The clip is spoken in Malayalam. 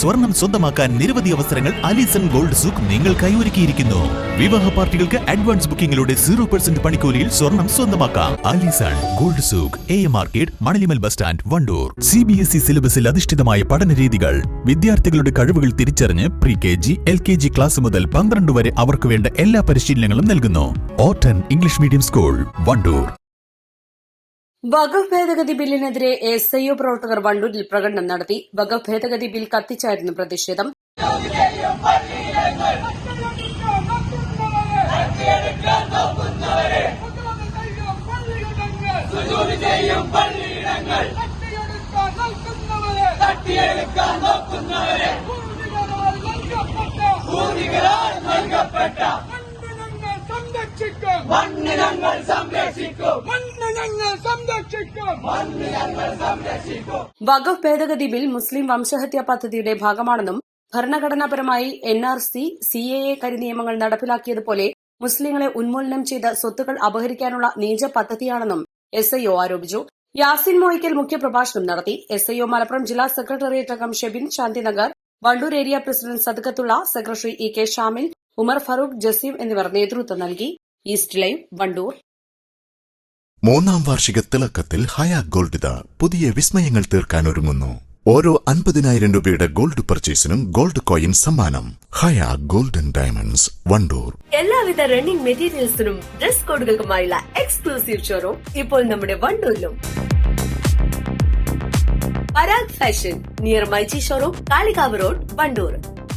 സ്വർണം സ്വന്തമാക്കാൻ നിരവധി അവസരങ്ങൾ അലിസൺ ഗോൾഡ് സൂക്ക് നിങ്ങൾക്കായി ഒരുക്കിയിരിക്കുന്നു. വിവാഹ പാർട്ടികൾക്ക് അഡ്വാൻസ് ബുക്കിംഗിലൂടെ 0% പണിക്കൂലിയിൽ സ്വർണം സ്വന്തമാക്കാം. Alison gold souk, AM market, Manalimal bus stand, Wandoor. CBSE സിലബസിൽ അധിഷ്ഠിതമായ പഠന രീതികൾ. വിദ്യാർത്ഥികളുടെ കഴിവുകൾ തിരിച്ചറിഞ്ഞ് pre-KG, LKG ക്ലാസ് മുതൽ 12 വരെ അവർക്ക് വേണ്ട എല്ലാ പരിശീലനങ്ങളും നൽകുന്നു. Orton English medium school, Wandoor. Waqf ഭേദഗതി ബില്ലിനെതിരെ SIO പ്രവർത്തകർ വണ്ടൂരിൽ പ്രകടനം നടത്തി. വഖഫ് ഭേദഗതി ബിൽ കത്തിച്ചായിരുന്നു പ്രതിഷേധം. വഖഫ് ഭേദഗതി ബിൽ മുസ്ലിം വംശഹത്യാ പദ്ധതിയുടെ ഭാഗമാണെന്നും ഭരണഘടനാപരമായി NRC, CAA കരിനിയമങ്ങൾ നടപ്പിലാക്കിയതുപോലെ മുസ്ലിങ്ങളെ ഉന്മൂലനം ചെയ്ത് സ്വത്തുക്കൾ അപഹരിക്കാനുള്ള നീച പദ്ധതിയാണെന്നും SIO ആരോപിച്ചു. യാസിൻ മോയിക്കൽ മുഖ്യപ്രഭാഷണം നടത്തി. SIO മലപ്പുറം ജില്ലാ സെക്രട്ടേറിയറ്റ് അംഗം Shebin Shanthinagar, Wandoor area president Sadakathulla, secretary EK Shamil, Umar Farooq, Jaseem എന്നിവർ നേതൃത്വം നൽകി. East live, Wandoor. 3-ാം വാർഷിക തിളക്കത്തിൽ ഹയ ഗോൾഡ് പുതിയ വിസ്മയങ്ങൾ തീർക്കാൻ ഒരുങ്ങുന്നു. ഓരോ 50,000 രൂപയുടെ ഗോൾഡ് പർച്ചേസിനും ഗോൾഡ് കോയിൻ സമ്മാനം. Haya golden diamonds, Wandoor. എല്ലാവിധ റണ്ണിംഗ് മെറ്റീരിയൽസിനും ഡ്രസ് കോഡുകൾക്കുമായുള്ള എക്സ്ക്ലൂസീവ് ഷോറൂം ഇപ്പോൾ നമ്മുടെ വണ്ടൂരിലും. Parag fashion near MyG showroom, Kalikavu road, Wandoor.